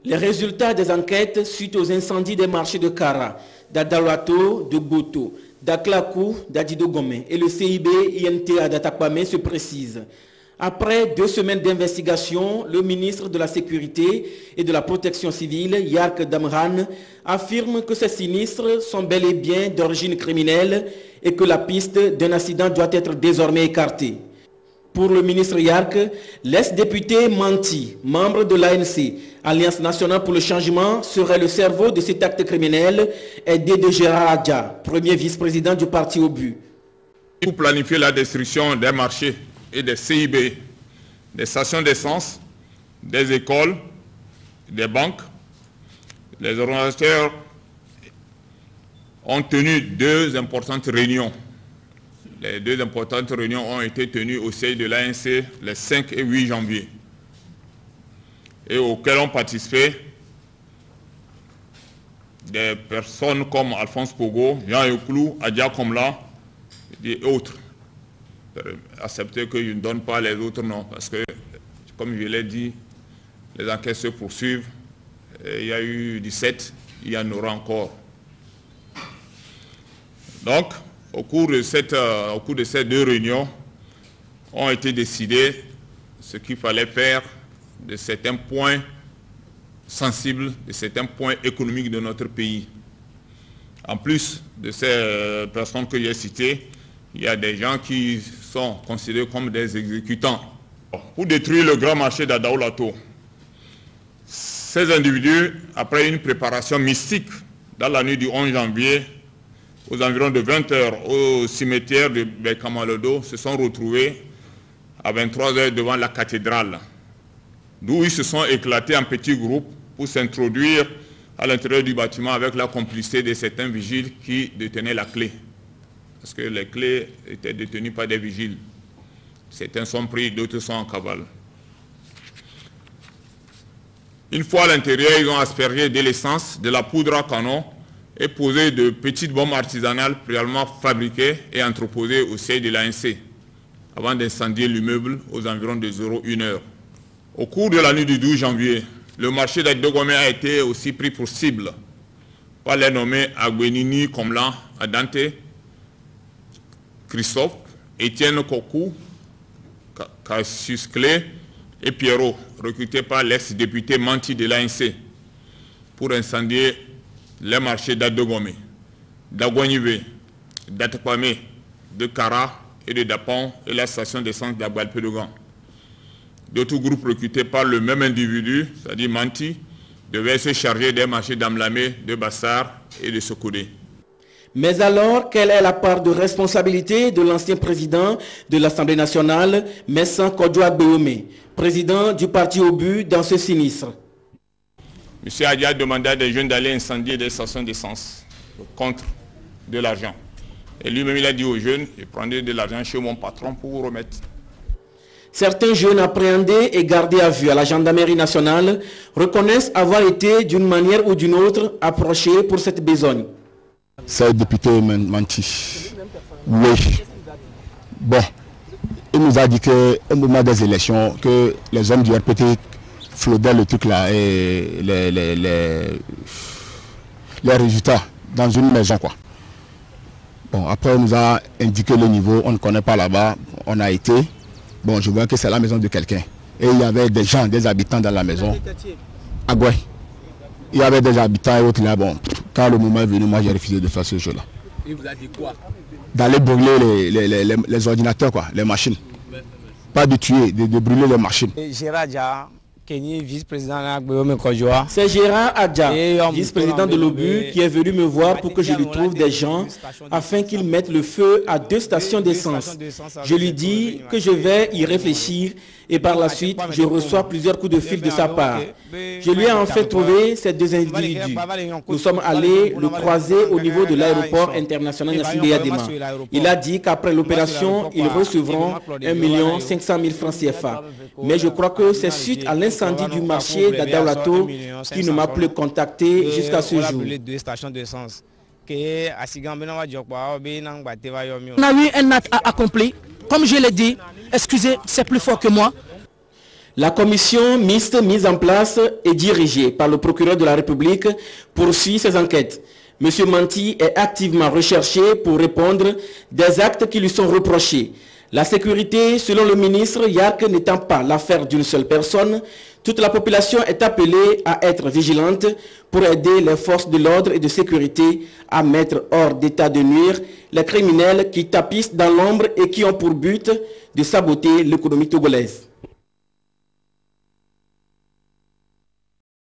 Les résultats des enquêtes suite aux incendies des marchés de Kara, d'Adalato, de Goto, d'Aklakou, d'Adidogomé et le CIB INTA d'Atakpamé se précisent. Après 2 semaines d'investigation, le ministre de la Sécurité et de la Protection civile, Yark Damran, affirme que ces sinistres sont bel et bien d'origine criminelle et que la piste d'un accident doit être désormais écartée. Pour le ministre Yark, l'ex-député Manti, membre de l'ANC, Alliance nationale pour le changement, serait le cerveau de cet acte criminel, aidé de Gérard Adja, premier vice-président du parti au but. Pour planifier la destruction des marchés et des CIB, des stations d'essence, des écoles, des banques, les organisateurs ont tenu 2 importantes réunions. Les 2 importantes réunions ont été tenues au siège de l'ANC les 5 et 8 janvier et auxquelles ont participé des personnes comme Alphonse Pogo, Jean Yoklou, Adja Komla et autres. Acceptez que je ne donne pas les autres noms parce que, comme je l'ai dit, les enquêtes se poursuivent. Il y a eu 17, il y en aura encore. Donc, au cours de ces 2 réunions, ont été décidés ce qu'il fallait faire de certains points sensibles, de certains points économiques de notre pays. En plus de ces personnes que j'ai citées, il y a des gens qui sont considérés comme des exécutants. Pour détruire le grand marché d'Adaolato, ces individus, après une préparation mystique dans la nuit du 11 janvier, aux environs de 20 h au cimetière de Bekamalodo, se sont retrouvés à 23 h devant la cathédrale, d'où ils se sont éclatés en petits groupes pour s'introduire à l'intérieur du bâtiment avec la complicité de certains vigiles qui détenaient la clé. Parce que les clés étaient détenues par des vigiles. Certains sont pris, d'autres sont en cavale. Une fois à l'intérieur, ils ont aspergé de l'essence, de la poudre à canon et posé de petites bombes artisanales préalablement fabriquées et entreposées au siège de l'ANC avant d'incendier l'immeuble aux environs de 01 heure. Au cours de la nuit du 12 janvier, le marché d'Adidogomé a été aussi pris pour cible par les nommés Agbenini Komla Adante, Christophe, Étienne Kokou, Cassius Clé et Pierrot, recrutés par l'ex-député Manti de l'ANC pour incendier les marchés d'Adidogomé, d'Agouanivé, d'Atakpamé, de Kara et de Dapon et la station d'essence d'Abalpedogan. D'autres groupes recrutés par le même individu, c'est-à-dire Manti, devaient se charger des marchés d'Amlamé, de Bassar et de Sokodé. Mais alors, quelle est la part de responsabilité de l'ancien président de l'Assemblée nationale, Messan Kodjoa Béomé, président du parti au but dans ce sinistre? M. Adja a demandé à des jeunes d'aller incendier des stations d'essence contre de l'argent. Et lui-même, il a dit aux jeunes, je prendrai de l'argent chez mon patron pour vous remettre. Certains jeunes appréhendés et gardés à vue à la gendarmerie nationale reconnaissent avoir été d'une manière ou d'une autre approchés pour cette besogne. C'est le député Manti. Oui. Bon, il nous a dit qu'au moment des élections, que les hommes du RPT flaudaient le truc là et les résultats dans une maison quoi. Bon, après on nous a indiqué le niveau, on ne connaît pas là-bas, on a été. Bon, je vois que c'est la maison de quelqu'un. Et il y avait des gens, des habitants dans la maison. Ah ouais. Il y avait des habitants et autres là. Bon, quand le moment est venu, moi j'ai refusé de faire ce jeu-là. Il vous a dit quoi? D'aller brûler les ordinateurs, quoi, les machines. Pas de tuer, de brûler les machines. Gérard Adja, vice-président c'est Gérard Adja, vice-président de l'OBU, qui est venu me voir pour que je lui trouve des gens afin qu'ils mettent le feu à 2 stations d'essence. Je lui dis que je vais y réfléchir et par la suite, je reçois plusieurs coups de fil de sa part. Je lui ai en fait trouvé ces 2 individus. Nous sommes allés le croiser au niveau de l'aéroport international Yassine Yadema. Il a dit qu'après l'opération, ils recevront 1 500 000 francs CFA. Mais je crois que c'est suite à l'incendie du marché d'Adaolato qui ne m'a plus contacté jusqu'à ce jour. On a eu un acte accompli. Comme je l'ai dit, excusez, c'est plus fort que moi. La commission mixte mise en place et dirigée par le procureur de la République poursuit ses enquêtes. M. Manti est activement recherché pour répondre des actes qui lui sont reprochés. La sécurité, selon le ministre Yark, n'étant pas l'affaire d'une seule personne, toute la population est appelée à être vigilante pour aider les forces de l'ordre et de sécurité à mettre hors d'état de nuire les criminels qui tapissent dans l'ombre et qui ont pour but de saboter l'économie togolaise.